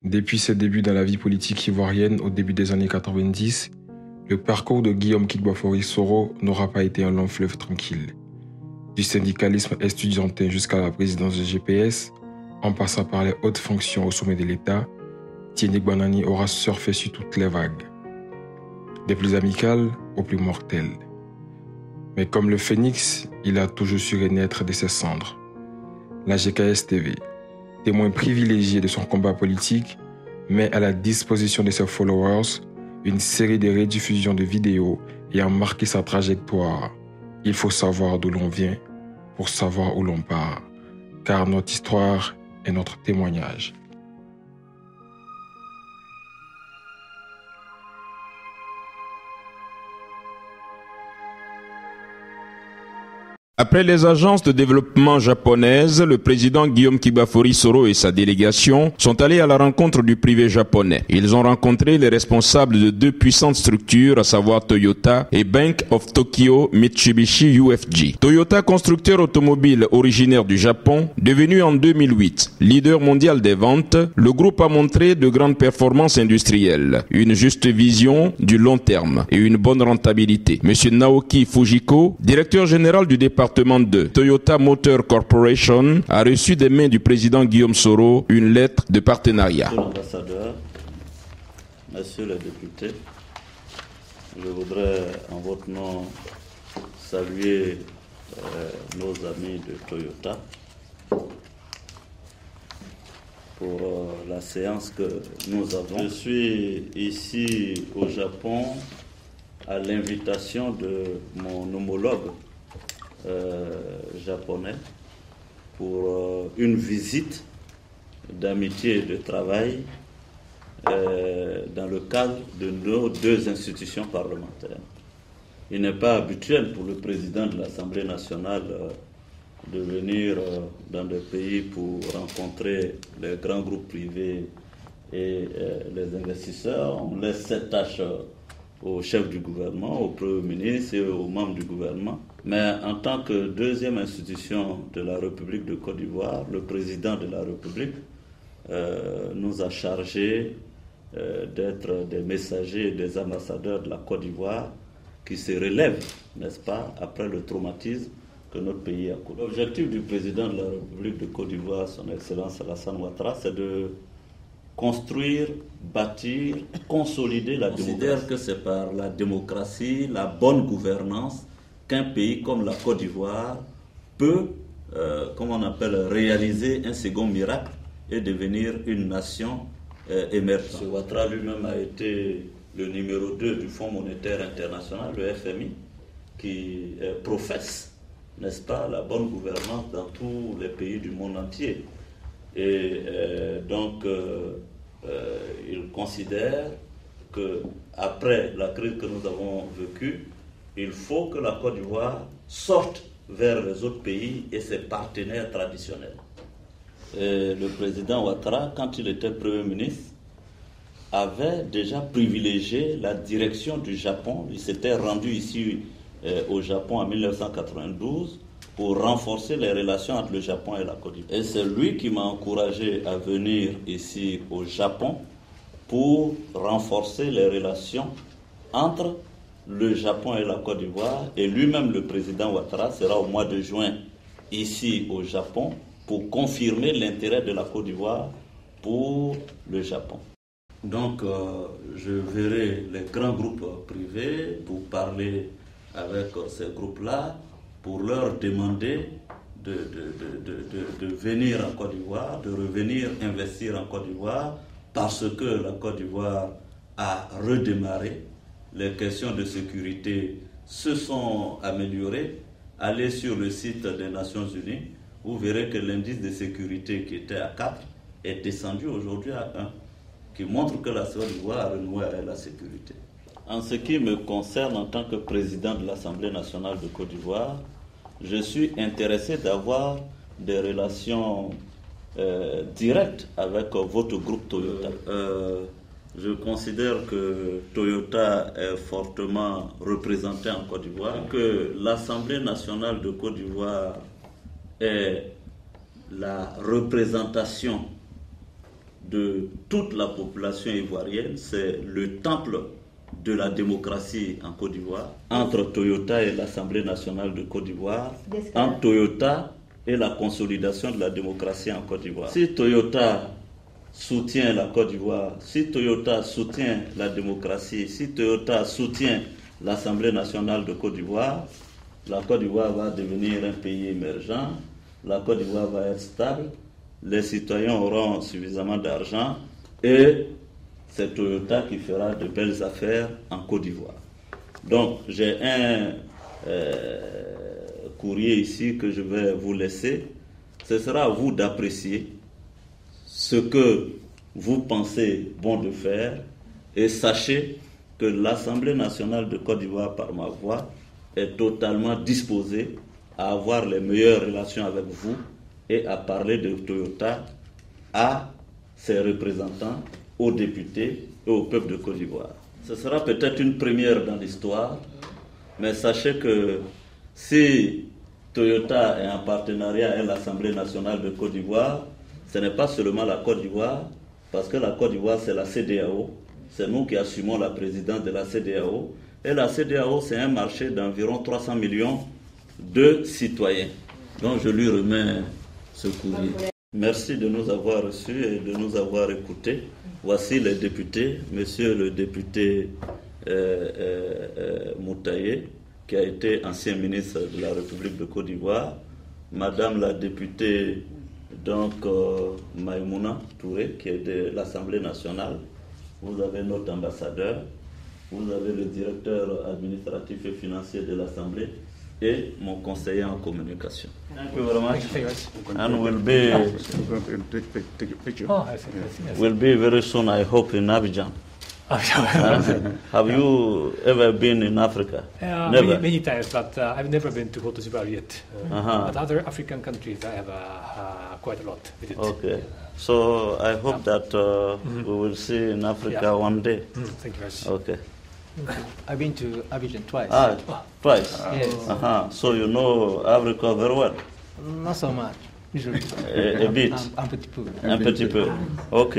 Depuis ses débuts dans la vie politique ivoirienne au début des années 90, le parcours de Guillaume Kigbafori Soro n'aura pas été un long fleuve tranquille. Du syndicalisme estudiantin jusqu'à la présidence de GPS, en passant par les hautes fonctions au sommet de l'État, Tieni Gbanani aura surfé sur toutes les vagues, des plus amicales aux plus mortelles. Mais comme le phénix, il a toujours su renaître de ses cendres. La GKS TV, témoin privilégié de son combat politique, met à la disposition de ses followers une série de rediffusions de vidéos ayant marqué sa trajectoire. Il faut savoir d'où l'on vient pour savoir où l'on part, car notre histoire est notre témoignage. Après les agences de développement japonaises, le président Guillaume Kigbafori Soro et sa délégation sont allés à la rencontre du privé japonais. Ils ont rencontré les responsables de deux puissantes structures, à savoir Toyota et Bank of Tokyo Mitsubishi UFJ. Toyota, constructeur automobile originaire du Japon, devenu en 2008 leader mondial des ventes, le groupe a montré de grandes performances industrielles, une juste vision du long terme et une bonne rentabilité. Monsieur Naoki Fujiko, directeur général du département de Toyota Motor Corporation, a reçu des mains du président Guillaume Soro une lettre de partenariat. Monsieur l'ambassadeur, messieurs les députés, je voudrais en votre nom saluer nos amis de Toyota pour la séance que nous avons. Je suis ici au Japon à l'invitation de mon homologue japonais pour une visite d'amitié et de travail dans le cadre de nos deux institutions parlementaires. Il n'est pas habituel pour le président de l'Assemblée nationale de venir dans des pays pour rencontrer les grands groupes privés et les investisseurs. On laisse cette tâche au chef du gouvernement, au Premier ministre et aux membres du gouvernement. Mais en tant que deuxième institution de la République de Côte d'Ivoire, le président de la République nous a chargés d'être des messagers et des ambassadeurs de la Côte d'Ivoire qui se relèvent, n'est-ce pas, après le traumatisme que notre pays a connu. L'objectif du président de la République de Côte d'Ivoire, son Excellence Alassane Ouattara, c'est de construire, bâtir, consolider la démocratie. Je considère que c'est par la démocratie, la bonne gouvernance, qu'un pays comme la Côte d'Ivoire peut, comme on appelle, réaliser un second miracle et devenir une nation émergente. M. Ouattara lui-même a été le numéro 2 du Fonds monétaire international, le FMI, qui professe, n'est-ce pas, la bonne gouvernance dans tous les pays du monde entier. Et donc, il considère qu'après la crise que nous avons vécue, il faut que la Côte d'Ivoire sorte vers les autres pays et ses partenaires traditionnels. Et le président Ouattara, quand il était Premier ministre, avait déjà privilégié la direction du Japon. Il s'était rendu ici au Japon en 1992 pour renforcer les relations entre le Japon et la Côte d'Ivoire. Et c'est lui qui m'a encouragé à venir ici au Japon pour renforcer les relations entre le Japon et la Côte d'Ivoire. Et lui-même, le président Ouattara, sera au mois de juin ici au Japon pour confirmer l'intérêt de la Côte d'Ivoire pour le Japon. Donc, je verrai les grands groupes privés pour parler avec ces groupes-là, pour leur demander de venir en Côte d'Ivoire, de revenir investir en Côte d'Ivoire, parce que la Côte d'Ivoire a redémarré. Les questions de sécurité se sont améliorées. Allez sur le site des Nations Unies, vous verrez que l'indice de sécurité qui était à 4 est descendu aujourd'hui à 1, qui montre que la Côte d'Ivoire a renoué avec la sécurité. En ce qui me concerne en tant que président de l'Assemblée nationale de Côte d'Ivoire, je suis intéressé d'avoir des relations directes avec votre groupe Toyota. Je considère que Toyota est fortement représenté en Côte d'Ivoire, que l'Assemblée nationale de Côte d'Ivoire est la représentation de toute la population ivoirienne. C'est le temple de la démocratie en Côte d'Ivoire, entre Toyota et l'Assemblée nationale de Côte d'Ivoire, entre Toyota et la consolidation de la démocratie en Côte d'Ivoire. Si Toyota soutient la Côte d'Ivoire, si Toyota soutient la démocratie, si Toyota soutient l'Assemblée nationale de Côte d'Ivoire, la Côte d'Ivoire va devenir un pays émergent, la Côte d'Ivoire va être stable, les citoyens auront suffisamment d'argent et c'est Toyota qui fera de belles affaires en Côte d'Ivoire. Donc, j'ai un courrier ici que je vais vous laisser. Ce sera à vous d'apprécier ce que vous pensez bon de faire et sachez que l'Assemblée nationale de Côte d'Ivoire, par ma voix, est totalement disposée à avoir les meilleures relations avec vous et à parler de Toyota à ses représentants, aux députés et au peuple de Côte d'Ivoire. Ce sera peut-être une première dans l'histoire, mais sachez que si Toyota est en partenariat avec l'Assemblée nationale de Côte d'Ivoire, ce n'est pas seulement la Côte d'Ivoire, parce que la Côte d'Ivoire c'est la CEDEAO, c'est nous qui assumons la présidence de la CEDEAO, et la CEDEAO c'est un marché d'environ 300 millions de citoyens. Donc je lui remets ce courrier. Merci de nous avoir reçus et de nous avoir écoutés. Voici les députés. Monsieur le député Moutaye, qui a été ancien ministre de la République de Côte d'Ivoire. Madame la députée Maïmouna Touré, qui est de l'Assemblée nationale. Vous avez notre ambassadeur. Vous avez le directeur administratif et financier de l'Assemblée et mon conseiller en communication. Thank you very much. And we'll be very soon, I hope, in Abidjan. Have you ever been in Africa? Never. Many times, but I've never been to Côte d'Ivoire yet. But other African countries, I have quite a lot with it. Okay. So I hope that we will see in Africa one day. Thank you very much. Okay. I've been to Abidjan twice. Twice? Yes. So you know Africa very well? Not so much, usually. A bit? Un petit peu. Un petit peu. Ok.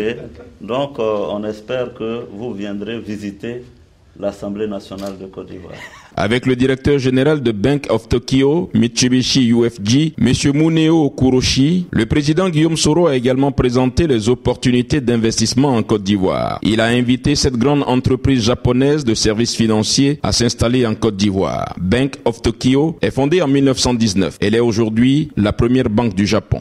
Donc, on espère que vous viendrez visiter l'Assemblée nationale de Côte d'Ivoire. Avec le directeur général de Bank of Tokyo, Mitsubishi UFJ, M. Muneo Okuroshi, le président Guillaume Soro a également présenté les opportunités d'investissement en Côte d'Ivoire. Il a invité cette grande entreprise japonaise de services financiers à s'installer en Côte d'Ivoire. Bank of Tokyo est fondée en 1919. Elle est aujourd'hui la première banque du Japon.